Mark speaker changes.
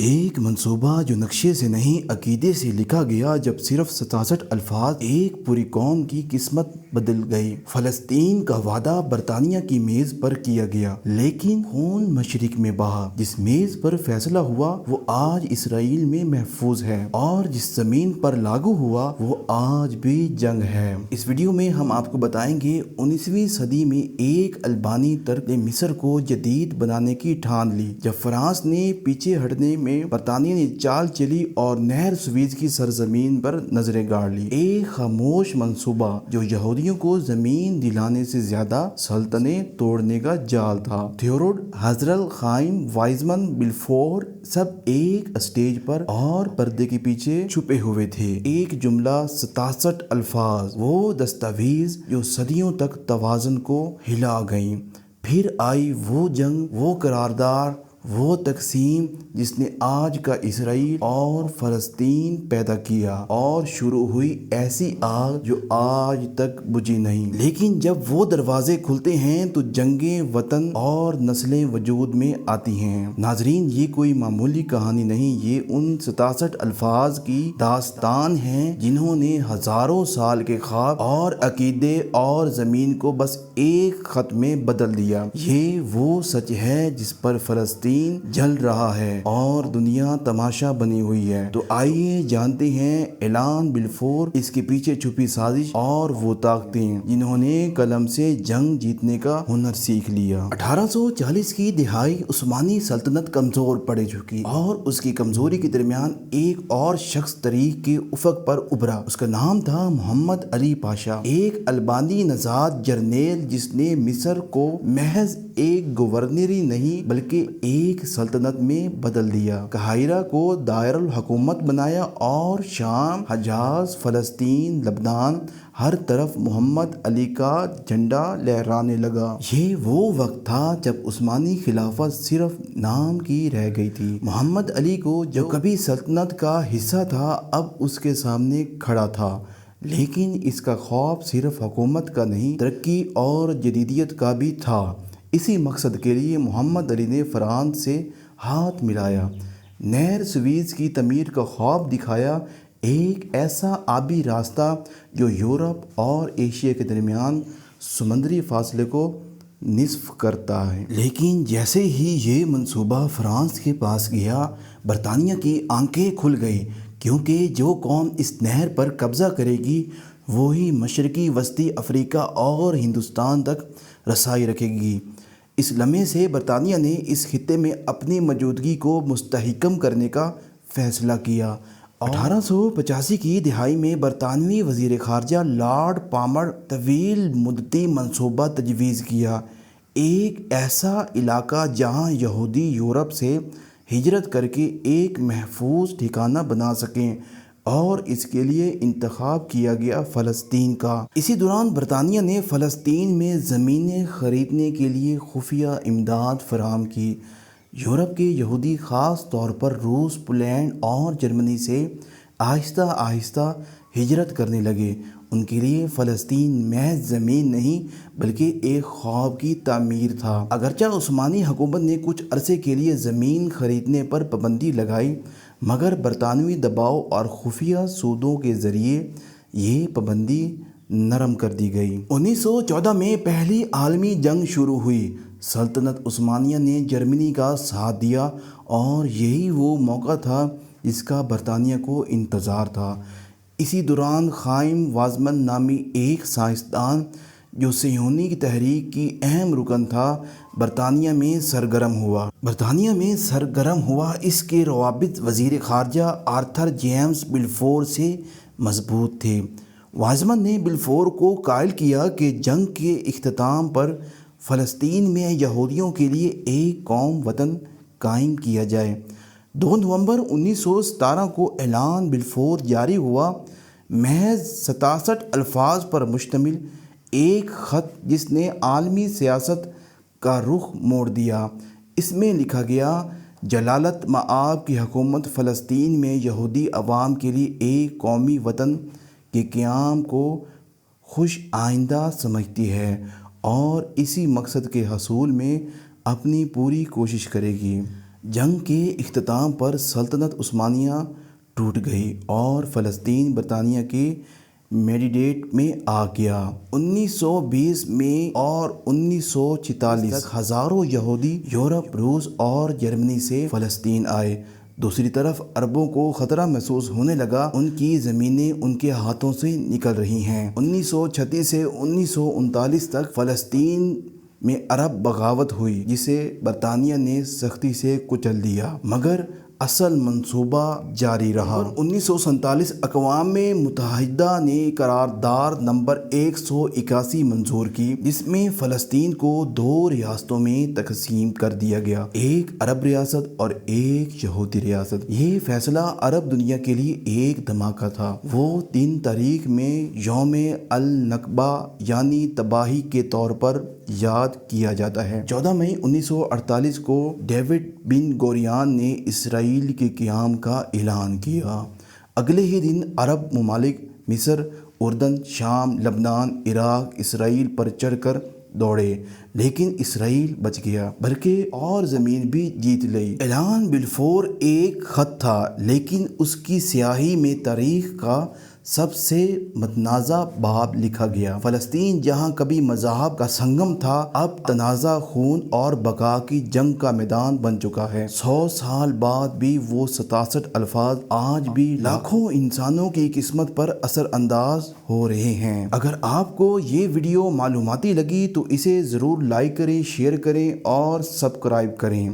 Speaker 1: ایک منصوبہ جو نقشے سے نہیں عقیدے سے لکھا گیا، جب صرف 67 الفاظ ایک پوری قوم کی قسمت بدل گئی۔ فلسطین کا وعدہ برطانیہ کی میز پر کیا گیا، لیکن خون مشرق میں بہا۔ جس میز پر فیصلہ ہوا وہ آج اسرائیل میں محفوظ ہے، اور جس زمین پر لاگو ہوا وہ آج بھی جنگ ہے۔ اس ویڈیو میں ہم آپ کو بتائیں گے 19ویں صدی میں ایک البانی ترک نے مصر کو جدید بنانے کی ٹھان لی۔ جب فرانس نے پیچھے ہٹنے میں برطانیہ نے چال چلی اور نہر سویز کی سرزمین پر نظریں گاڑ لی۔ ایک خاموش منصوبہ جو یہودیوں کو زمین دلانے سے زیادہ سلطنتیں توڑنے کا جال تھا۔ تھیوڈور ہرزل، خائم وائزمن، بلفور سب ایک اسٹیج پر اور پردے کے پیچھے چھپے ہوئے تھے۔ ایک جملہ، 67 الفاظ، وہ دستاویز جو صدیوں تک توازن کو ہلا گئیں۔ پھر آئی وہ جنگ، وہ قرارداد، وہ تقسیم جس نے آج کا اسرائیل اور فلسطین پیدا کیا، اور شروع ہوئی ایسی آگ جو آج تک بجھی نہیں۔ لیکن جب وہ دروازے کھلتے ہیں تو جنگیں وطن اور نسلیں وجود میں آتی ہیں۔ ناظرین، یہ کوئی معمولی کہانی نہیں، یہ ان 67 الفاظ کی داستان ہے جنہوں نے ہزاروں سال کے خواب اور عقیدے اور زمین کو بس ایک خط میں بدل دیا۔ یہ وہ سچ ہے جس پر فلسطین جل رہا ہے اور دنیا تماشا بنی ہوئی ہے۔ تو آئیے جانتے ہیں اعلان بلفور، اس کے پیچھے چھپی سازش اور وہ طاقتیں جنہوں نے قلم سے جنگ جیتنے کا ہنر سیکھ لیا۔ 1840 کی دہائی عثمانی سلطنت کمزور پڑ چکی، اور اس کی کمزوری کے درمیان ایک اور شخص تاریخ کے افق پر ابھرا۔ اس کا نام تھا محمد علی پاشا، ایک البانی نژاد جرنیل جس نے مصر کو محض ایک گورنری نہیں بلکہ ایک سلطنت میں بدل دیا۔ قاہرہ کو دائرالحکومت بنایا، اور شام، حجاز، فلسطین، لبنان، ہر طرف محمد علی کا جھنڈا لہرانے لگا۔ یہ وہ وقت تھا جب عثمانی خلافت صرف نام کی رہ گئی تھی۔ محمد علی کو جو کبھی سلطنت کا حصہ تھا اب اس کے سامنے کھڑا تھا، لیکن اس کا خواب صرف حکومت کا نہیں، ترقی اور جدیدیت کا بھی تھا۔ اسی مقصد کے لیے محمد علی نے فرانس سے ہاتھ ملایا، نہر سویز کی تعمیر کا خواب دکھایا، ایک ایسا آبی راستہ جو یورپ اور ایشیا کے درمیان سمندری فاصلے کو نصف کرتا ہے۔ لیکن جیسے ہی یہ منصوبہ فرانس کے پاس گیا، برطانیہ کی آنکھیں کھل گئی، کیونکہ جو قوم اس نہر پر قبضہ کرے گی وہی مشرقی وسطی افریقہ اور ہندوستان تک رسائی رکھے گی۔ اس لمحے سے برطانیہ نے اس خطے میں اپنی موجودگی کو مستحکم کرنے کا فیصلہ کیا۔ 1885 کی دہائی میں برطانوی وزیر خارجہ لارڈ پالمر طویل مدتی منصوبہ تجویز کیا، ایک ایسا علاقہ جہاں یہودی یورپ سے ہجرت کر کے ایک محفوظ ٹھکانہ بنا سکیں، اور اس کے لیے انتخاب کیا گیا فلسطین کا۔ اسی دوران برطانیہ نے فلسطین میں زمینیں خریدنے کے لیے خفیہ امداد فراہم کی۔ یورپ کے یہودی، خاص طور پر روس، پولینڈ اور جرمنی سے آہستہ آہستہ ہجرت کرنے لگے۔ ان کے لیے فلسطین محض زمین نہیں بلکہ ایک خواب کی تعمیر تھا۔ اگرچہ عثمانی حکومت نے کچھ عرصے کے لیے زمین خریدنے پر پابندی لگائی، مگر برطانوی دباؤ اور خفیہ سودوں کے ذریعے یہ پابندی نرم کر دی گئی۔ 1914 میں پہلی عالمی جنگ شروع ہوئی۔ سلطنت عثمانیہ نے جرمنی کا ساتھ دیا، اور یہی وہ موقع تھا جس کا برطانیہ کو انتظار تھا۔ اسی دوران خائم وائزمن نامی ایک سائنسدان جو صہیونی تحریک کی اہم رکن تھا، برطانیہ میں سرگرم ہوا۔ اس کے روابط وزیر خارجہ آرتھر جیمز بلفور سے مضبوط تھے۔ وائزمن نے بلفور کو قائل کیا کہ جنگ کے اختتام پر فلسطین میں یہودیوں کے لیے ایک قوم وطن قائم کیا جائے۔ 2 نومبر 1917 کو اعلان بلفور جاری ہوا، محض 67 الفاظ پر مشتمل ایک خط جس نے عالمی سیاست کا رخ موڑ دیا۔ اس میں لکھا گیا، جلالت مآب کی حکومت فلسطین میں یہودی عوام کے لیے ایک قومی وطن کے قیام کو خوش آئندہ سمجھتی ہے، اور اسی مقصد کے حصول میں اپنی پوری کوشش کرے گی۔ جنگ کے اختتام پر سلطنت عثمانیہ ٹوٹ گئی اور فلسطین برطانیہ کے مینڈیٹ میں آ گیا۔ 1920 میں اور 1946 تک ہزاروں یہودی یورپ، روس اور جرمنی سے فلسطین آئے۔ دوسری طرف عربوں کو خطرہ محسوس ہونے لگا، ان کی زمینیں ان کے ہاتھوں سے نکل رہی ہیں۔ 1936 سے 1939 تک فلسطین میں عرب بغاوت ہوئی جسے برطانیہ نے سختی سے کچل دیا، مگر اصل منصوبہ جاری رہا۔ 1947 اقوام متحدہ نے قرارداد نمبر 181 منظور کی، جس میں فلسطین کو 2 ریاستوں میں تقسیم کر دیا گیا، ایک عرب ریاست اور ایک یہودی ریاست۔ یہ فیصلہ عرب دنیا کے لیے ایک دھماکہ تھا۔ وہ 3 تاریخ میں یوم النکبہ یعنی تباہی کے طور پر یاد کیا جاتا ہے۔ 14 مئی 1948 کو ڈیوڈ بن گوریون نے اسرائیل کے قیام کا اعلان کیا۔ اگلے ہی دن عرب ممالک مصر، اردن، شام، لبنان، عراق اسرائیل پر چڑھ کر دوڑے، لیکن اسرائیل بچ گیا بلکہ اور زمین بھی جیت لی۔ اعلان بلفور ایک خط تھا، لیکن اس کی سیاہی میں تاریخ کا سب سے متنازع باب لکھا گیا۔ فلسطین جہاں کبھی مذاہب کا سنگم تھا، اب تنازع، خون اور بقا کی جنگ کا میدان بن چکا ہے۔ 100 سال بعد بھی وہ 67 الفاظ آج بھی لاکھوں انسانوں کی قسمت پر اثر انداز ہو رہے ہیں۔ اگر آپ کو یہ ویڈیو معلوماتی لگی تو اسے ضرور لائک کریں، شیئر کریں اور سبسکرائب کریں۔